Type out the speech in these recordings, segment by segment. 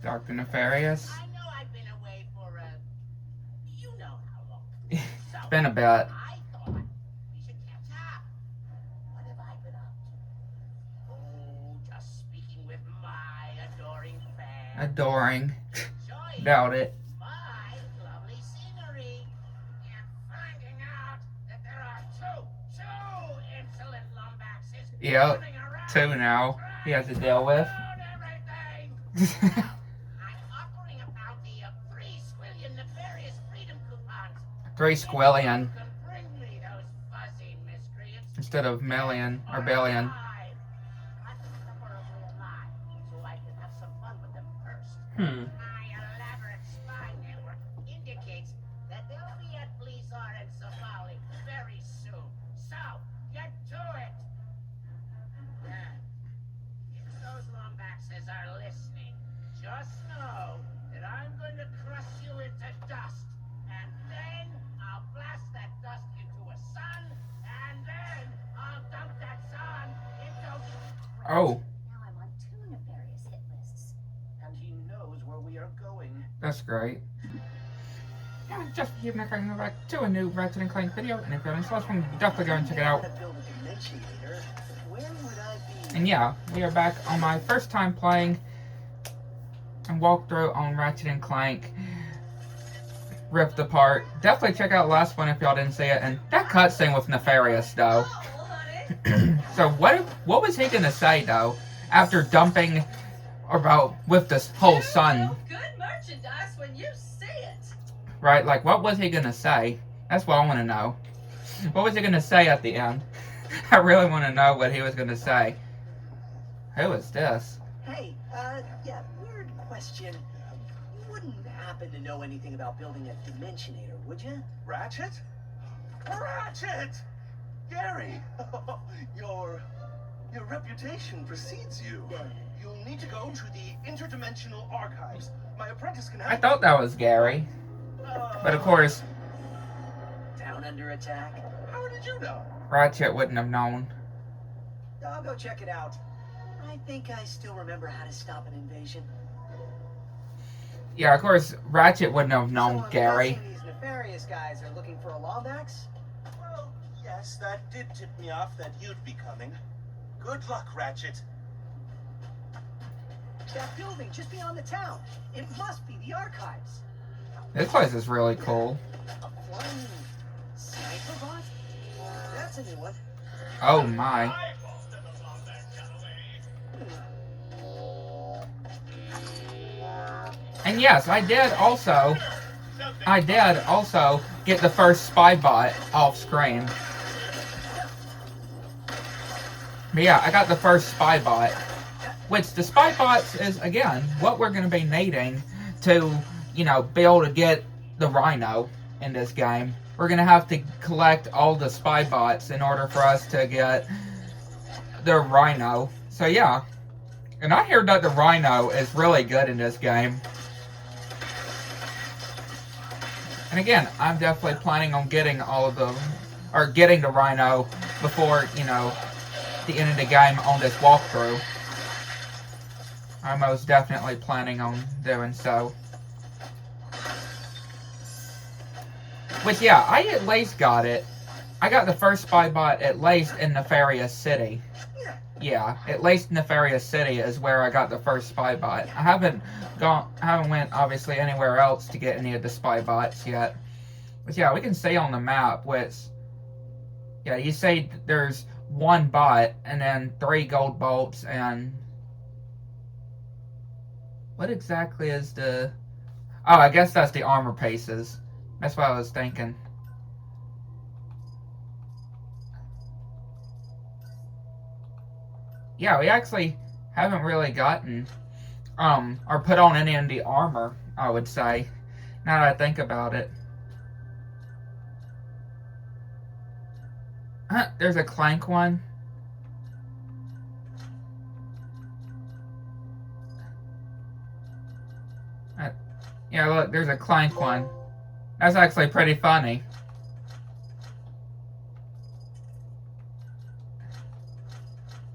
Dr. Nefarious. I know I've been away for you know how long. So, It's been a bit. I thought we should catch up. What have I been up to? Oh, just speaking with my adoring fan. Adoring. Enjoying Doubt it. my lovely scenery. And finding out that there are two insolent lumbaxes Yep. running around 2 now. He has to deal with. everything. I'm offering a bounty of 3 squillion nefarious freedom coupons. 3 squillion You can bring me those fuzzy miscreants. instead of million or billion. Alive. Preferably alive, so I can have some fun with them first. My elaborate spy network indicates that they'll be at Blizzard and Savali very soon. So, get to it. Then, if those lumbaxes are listening, just know that I'm going to crush you into dust. And then I'll blast that dust into a sun. And then I'll dump that sun into... Oh, Now I'm on 2 nefarious hit lists. And he knows where we are going. that's great. Yeah, just giving back to a new Ratchet and Clank video, and if you're interested, definitely go and check it out. Build a dimensionator. Where would I be? And yeah, we are back on my first time playing and walkthrough on Ratchet and Clank Rift Apart. Definitely check out the last one if y'all didn't see it. And that cutscene with Nefarious though. So what was he gonna say though after dumping about with this whole sun? Good merchandise when you see it. Right? Like what was he gonna say? That's what I wanna know. What was he gonna say at the end? I really wanna know what he was gonna say. Who is this? Hey, yeah, weird question. You wouldn't happen to know anything about building a dimensionator, would you? Ratchet? Ratchet! Gary! Your reputation precedes you. You'll need to go to the interdimensional archives. My apprentice can help I thought that was Gary. But of course, Down under attack? How did you know? Ratchet wouldn't have known. I'll go check it out. I think I still remember how to stop an invasion. Yeah, of course, Ratchet wouldn't have known So I'm Gary. guessing these nefarious guys are looking for a Lombax? Well, yes, that did tip me off that you'd be coming. Good luck, Ratchet. That building just beyond the town. It must be the archives. This place is really cool. A flying sniper bot? That's a new one. Oh my. And yes, I did also get the first spy bot off screen. But yeah, I got the first spy bot. Which the spy bots is, again, what we're going to be needing to, you know, be able to get the Rhino in this game. We're going to have to collect all the spy bots in order for us to get the Rhino. So yeah. And I hear that the Rhino is really good in this game. And again, I'm definitely planning on getting all of them, or getting the Rhino before, you know, the end of the game on this walkthrough. I'm most definitely planning on doing so. Which, yeah, I at least got it. I got the first spy bot at least in Nefarious City. Yeah, at least Nefarious City is where I got the first spy bot. I haven't went obviously anywhere else to get any of the spy bots yet. But yeah, we can see on the map which, yeah, you say there's 1 bot and then 3 gold bolts and what exactly is the... Oh, I guess that's the armor pieces. That's what I was thinking. Yeah, we actually haven't really gotten, or put on any of the armor, I would say, now that I think about it. There's a Clank one. Yeah, look, there's a Clank one. That's actually pretty funny.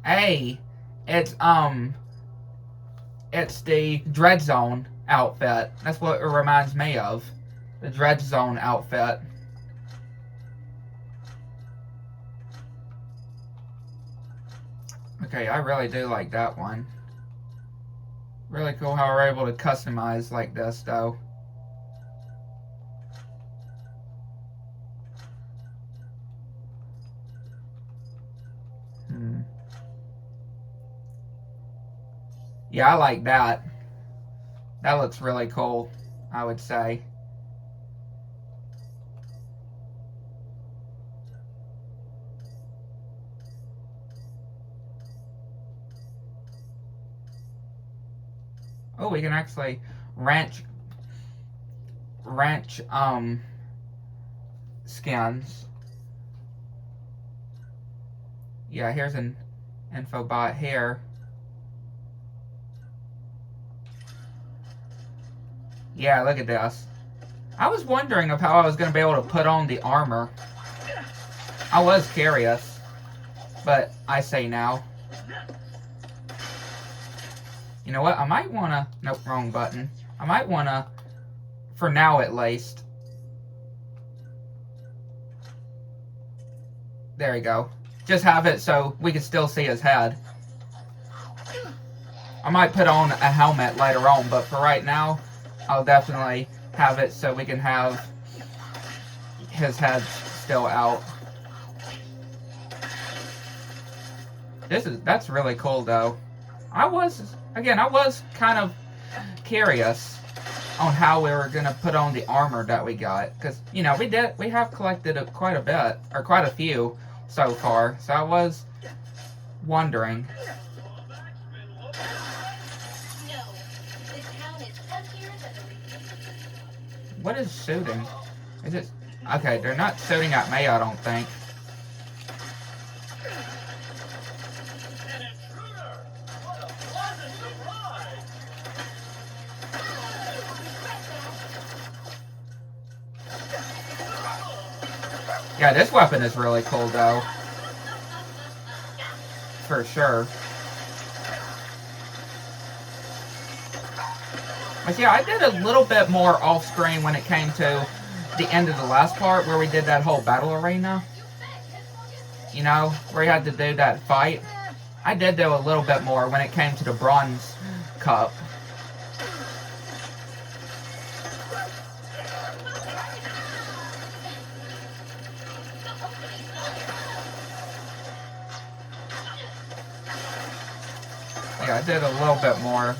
Hey, it's It's the Dread Zone outfit. That's what it reminds me of. The Dread Zone outfit. Okay, I really do like that one. Really cool how we're able to customize like this, though. Yeah, I like that. That looks really cool, I would say. Oh, we can actually ranch skins. Yeah, here's an info bot here. Yeah, look at this. I was wondering of how I was going to be able to put on the armor. I was curious, but I say now. You know what? I might want to... Nope, wrong button. I might want to, for now at least. There we go. Just have it so we can still see his head. I might put on a helmet later on, but for right now, I'll definitely have it so we can have his head still out. That's really cool, though. I was kind of curious on how we were gonna put on the armor that we got, because we have collected quite a bit, or quite a few so far. So I was wondering. What is shooting? Is it okay? They're not shooting at me, I don't think. Yeah, this weapon is really cool, though. For sure. But yeah, I did a little bit more off-screen when it came to the end of the last part, where we did that whole battle arena. Where you had to do that fight. I did do a little bit more when it came to the Bronze Cup. Yeah, I did a little bit more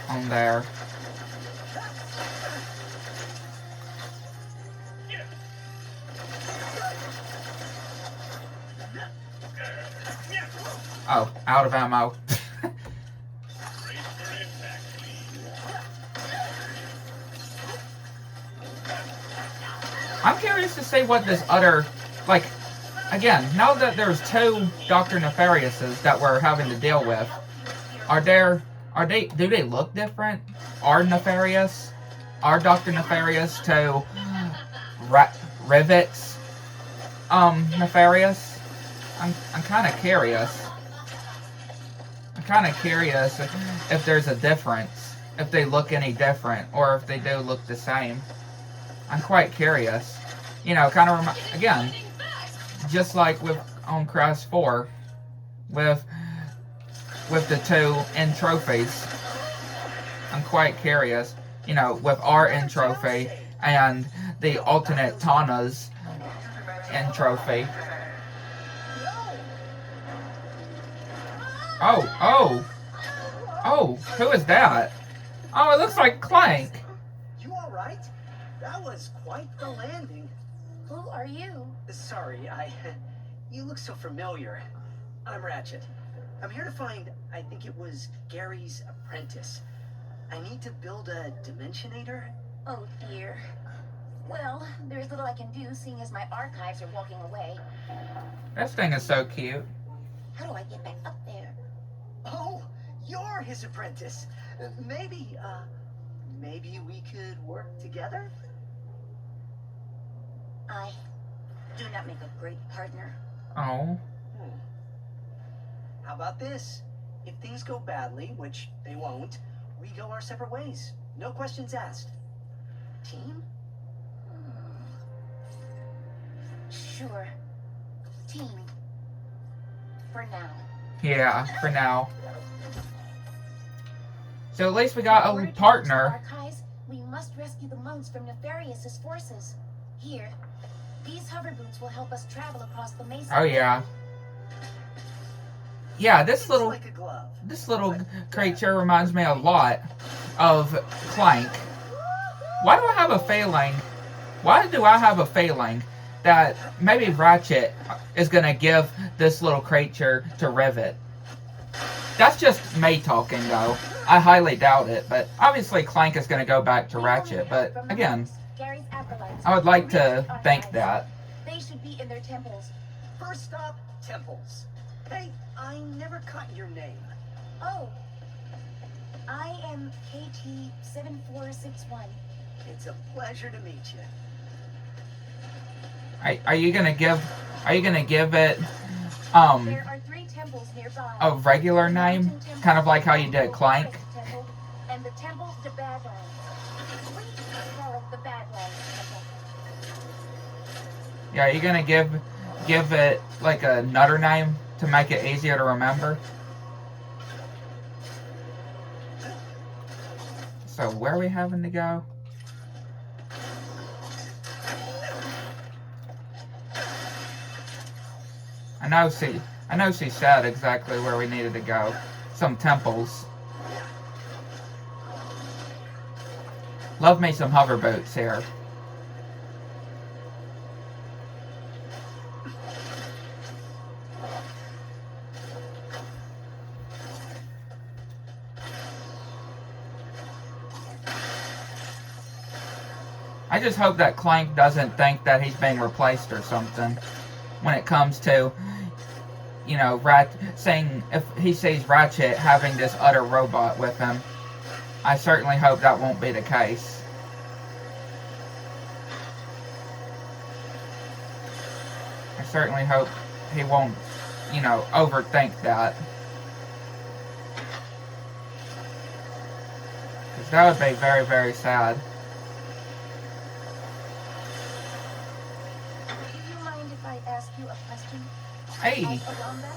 on there. Oh, out of ammo. I'm curious to see what this other, again, now that there's two Dr. Nefariouses that we're having to deal with, do they look different? Are Nefarious? Are Dr. Nefarious to Rivet's Nefarious? I'm kind of curious. I'm kind of curious if there's a difference, if they look any different, or if they do look the same. I'm quite curious. Kind of again, just like on Crash 4, with the two end trophies. I'm quite curious, with our end trophy and the alternate Tana's end trophy. Oh, who is that? Oh, it looks like Clank. You all right? That was quite the landing. Who are you? Sorry, you look so familiar. I'm Ratchet. I'm here to find, I think it was Gary's apprentice. I need to build a Dimensionator. Oh dear. Well, there's little I can do, seeing as my archives are walking away. This thing is so cute. How do I get back up there? Oh, you're his apprentice. Maybe we could work together? I do not make a great partner. Oh. How about this? If things go badly, which they won't, we go our separate ways. No questions asked. Team? Sure. Team. For now. Yeah, for now. So at least we got In order a to reach partner. the archives, we must rescue the monks from Nefarious's forces. Here, these hover boots will help us travel across the mesa. Oh yeah. Yeah, It's like a glove. this little creature reminds me a lot of Clank. Why do I have a feeling? Why do I have a feeling that maybe Ratchet is gonna give this little creature to Rivet? That's just me talking, though. I highly doubt it, but obviously Clank is gonna go back to Ratchet. But again, Gary's acolytes I would like to to reach think archives. that. They should be in their temples. First stop, temples. Hey, I never caught your name. Oh, I am KT7461. It's a pleasure to meet you. Are you gonna give it There are 3 temples nearby. a regular The name, mountain temple, kind of like how you the did Clank? Crescent Temple, and the temple to Badlands. Please call it the Badlands Temple. Yeah, are you gonna give it like another name to make it easier to remember? So where are we having to go? I know she said exactly where we needed to go. Some temples. Love me some hover boats here. I just hope that Clank doesn't think that he's being replaced or something when it comes to, you know, saying if he sees Ratchet having this other robot with him. I certainly hope that won't be the case. I certainly hope he won't, you know, overthink that. Because that would be very, very sad. Do you mind if I ask you a question? Hey! As a wombat?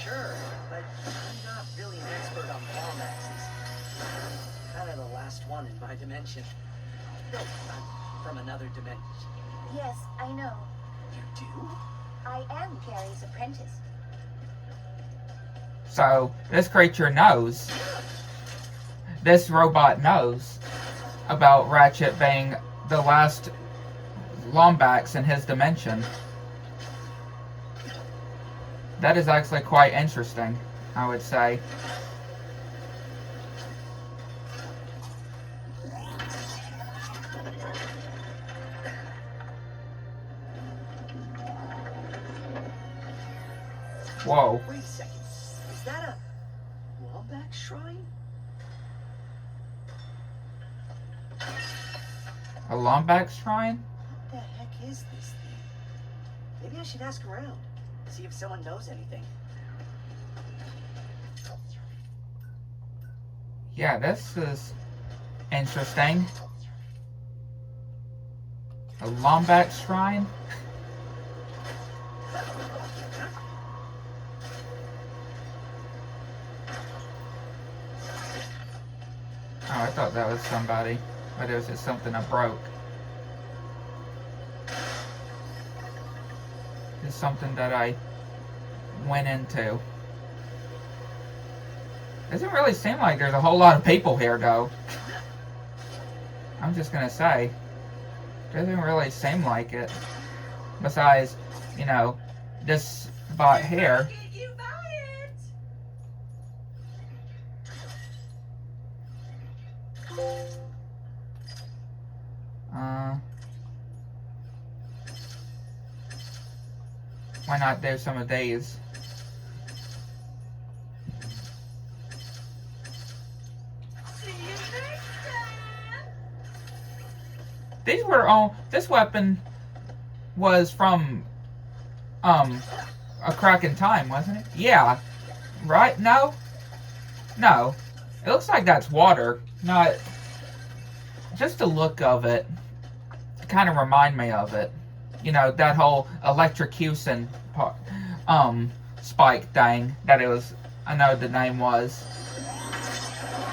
Sure, but I'm not really an expert on wombats. Kind of the last one in my dimension. No, I'm from another dimension. Yes, I know. You do? I am Gary's apprentice. So, this creature knows. This robot knows about Ratchet being the last Lombax in his dimension. That is actually quite interesting, I would say. Whoa. Wait a second. Is that a wombat shrine? A Lombax shrine? What the heck is this thing? Maybe I should ask around. See if someone knows anything. Yeah, this is interesting. A Lombax shrine? Oh, I thought that was somebody, but it was just something I broke. It's something that I went into. Doesn't really seem like there's a whole lot of people here, though. I'm just gonna say, doesn't really seem like it. Besides, you know, this spot here. You buy it. Why not do some of these? See you next time. These were all. This weapon was from A Crack in Time, wasn't it? Yeah. Right? No? No. It looks like that's water, not just the look of it. Kind of remind me of it. You know, that whole electrocution spike thing that it was. I know the name was.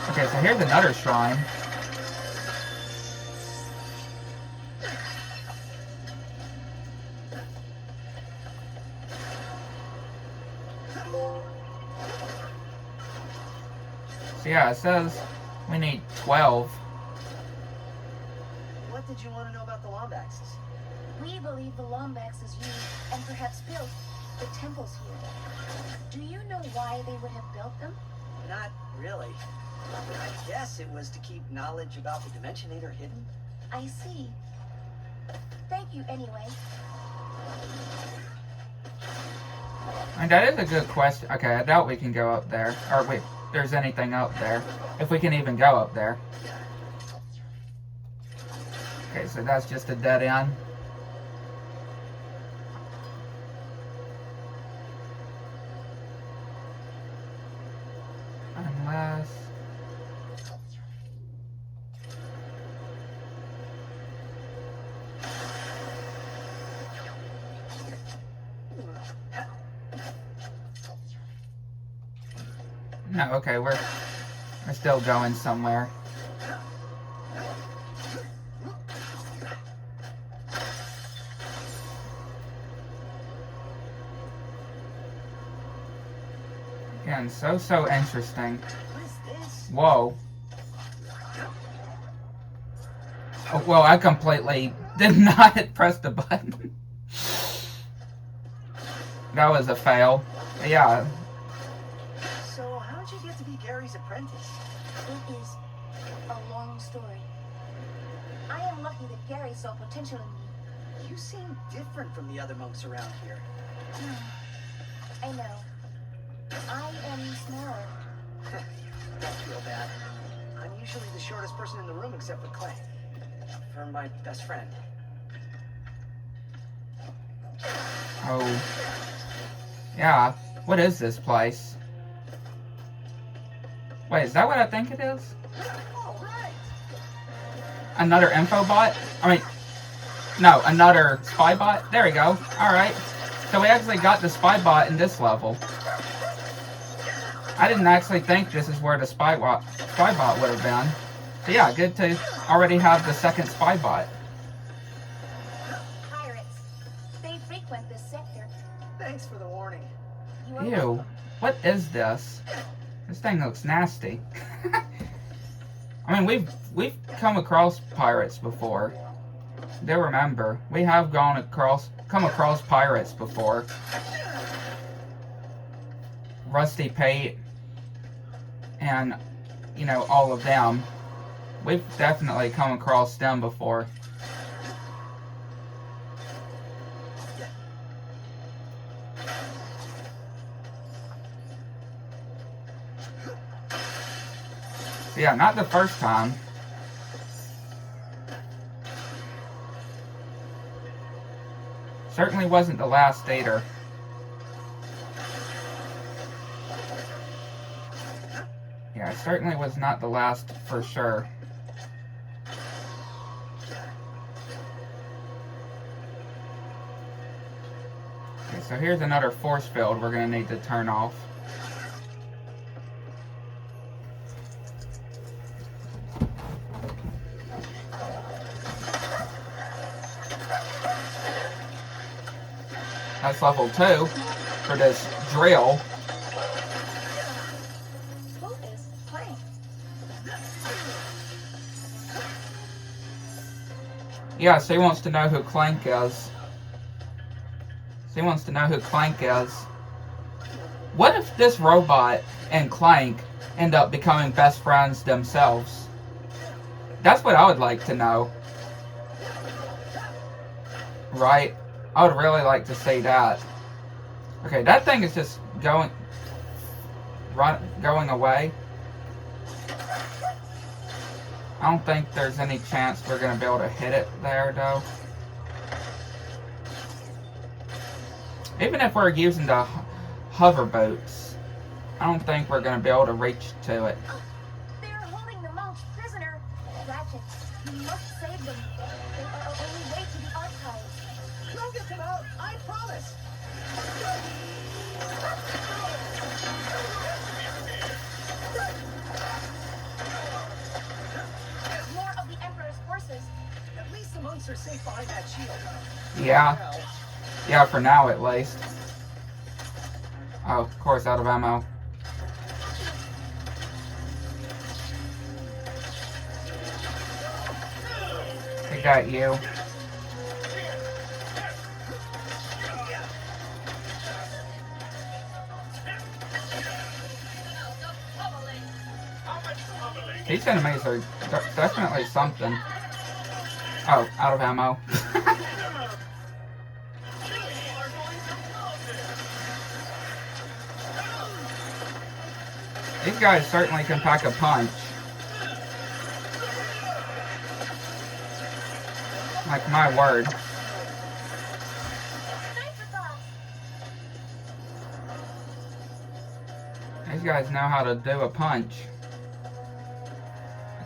Okay, so here's another shrine. So yeah, it says we need 12. What did you want to know about the Lombaxes? We believe the Lombaxes used, and perhaps built, the temples here. Do you know why they would have built them? Not really. I guess it was to keep knowledge about the Dimensionator hidden. I see. Thank you anyway. And that is a good question. Okay, I doubt we can go up there. Or wait, there's anything up there. If we can even go up there. Okay, so that's just a dead end. Unless... No, okay, we're still going somewhere. Again, so interesting. What is this? Whoa. Oh, well, I completely did not press the button. That was a fail. Yeah. So, how'd you get to be Gary's apprentice? It is a long story. I am lucky that Gary saw potential in me. You seem different from the other monks around here. I know. I am smaller. Don't feel bad. I'm usually the shortest person in the room except for Clank. For my best friend. Oh. Yeah. What is this place? Wait, is that what I think it is? All right. Another info bot? I mean, no, another spy bot? There we go. Alright. So we actually got the spy bot in this level. I didn't actually think this is where the spy bot would have been. So yeah, good to already have the second spy bot. Pirates. They frequent this sector. Thanks for the warning. You are Ew. welcome. What is this? This thing looks nasty. I mean, we've come across pirates before. Do remember, we have come across pirates before. Rusty Pate and, you know, all of them. We've definitely come across them before. So yeah, not the first time. Certainly wasn't the last dater. Yeah, it certainly was not the last for sure. Okay, so here's another force field we're going to need to turn off. That's level 2 for this drill. Who is Clank? Yeah, so he wants to know who Clank is. What if this robot and Clank end up becoming best friends themselves? That's what I would like to know. Right? I would really like to see that. Okay, that thing is just going away. I don't think there's any chance we're going to be able to hit it there, though. Even if we're using the hover boats, I don't think we're going to be able to reach to it. Ratchet. You must save them. They are our only way to the archives. We'll get them out, I promise. More of the Emperor's forces. At least the monks are safe behind that shield. Yeah. Well, Yeah, for now at least. Oh, of course, out of ammo. I got you. These enemies are definitely something. Oh, out of ammo. These guys certainly can pack a punch. Like my word. These guys know how to do a punch.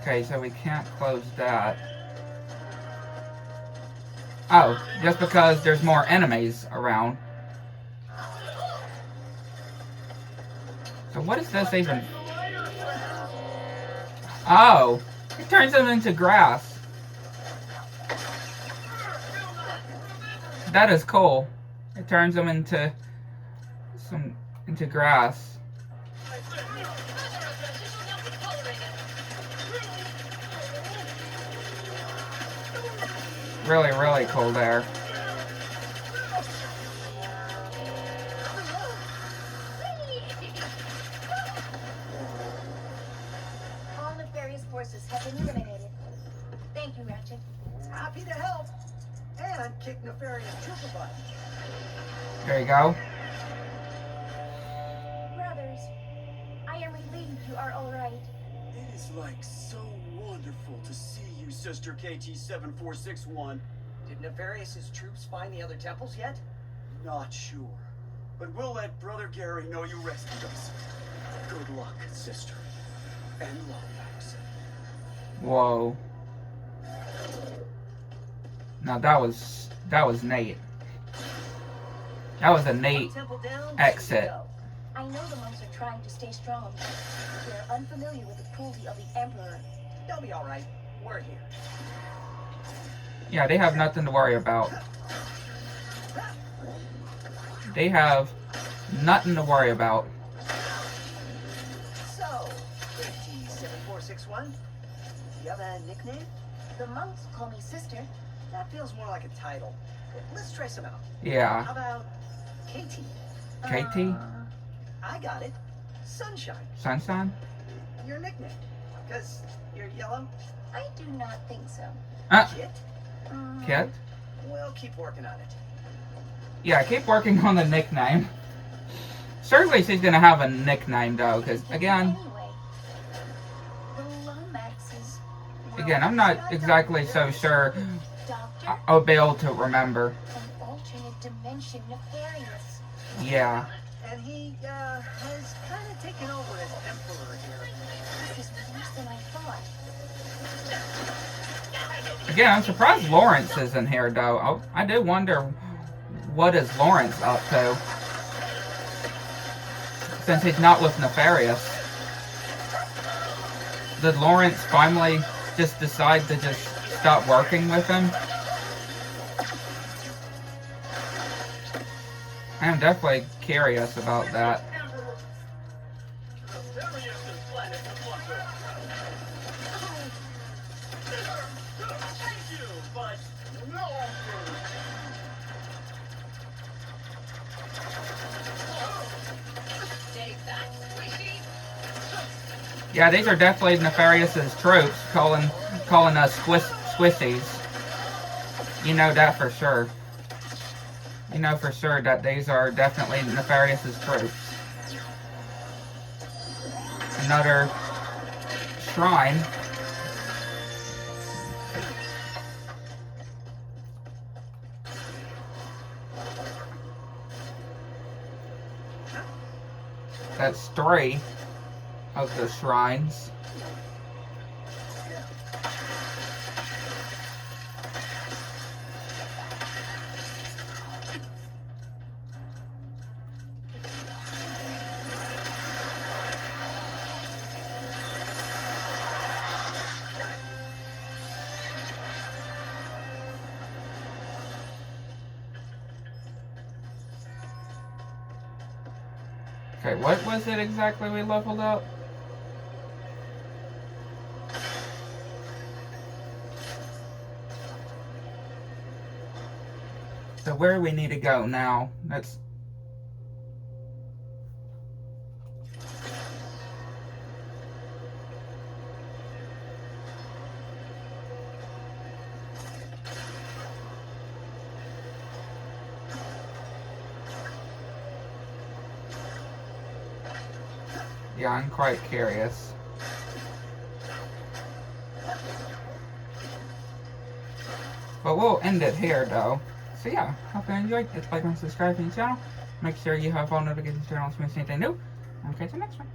Okay, so we can't close that. Oh, just because there's more enemies around. So what is this even? Oh, it turns them into grass. That is cool. It turns them into grass. Really, really cool there. All nefarious forces have been eliminated. Thank you, Ratchet. happy to help. And kick nefarious trooper butt. There you go. Brothers, I am relieved you are all right. It is like so wonderful to see you, Sister KT-7461. Did Nefarious's troops find the other temples yet? Not sure, but we'll let Brother Gary know you rescued us. Good luck, sister. And Lomax. Whoa. Now that was neat. That was a neat Temple down, exit. go. I know the monks are trying to stay strong. They are unfamiliar with the cruelty of the Emperor. They'll be all right. We're here. Yeah, they have nothing to worry about. They have nothing to worry about. So, KT-7461, you have a nickname? The monks call me sister. That feels more like a title. Let's try some out. How Yeah. about KT? KT? I got it. Sunshine. Sunshine? Your nickname. Because you're yellow. I do not think so. Kit? Kit? We'll keep working on it. Yeah, keep working on the nickname. Certainly she's gonna have a nickname though, because again, Anyway, the Lomaxes. again, I'm not exactly so sure Doctor, I'll be able to remember. an alternate dimension nefarious. Yeah. And he, has kind of taken over as emperor here. This is worse than I thought. Again, I'm surprised Lawrence is in here though. Oh, I do wonder what is Lawrence up to. Since he's not with Nefarious. Did Lawrence finally just decide to just stop working with him? I am definitely curious about that. Yeah, these are definitely Nefarious's troops calling us squissies. You know that for sure. You know for sure that these are definitely Nefarious's troops. Another shrine. That's 3 of the shrines. Okay, what was it exactly we leveled up? So where do we need to go now? That's... Yeah, I'm quite curious. But we'll end it here, though. So yeah, hope you enjoyed. Hit like and subscribe to the channel. Make sure you have all notifications turned on to miss anything new. And I'll catch you next one.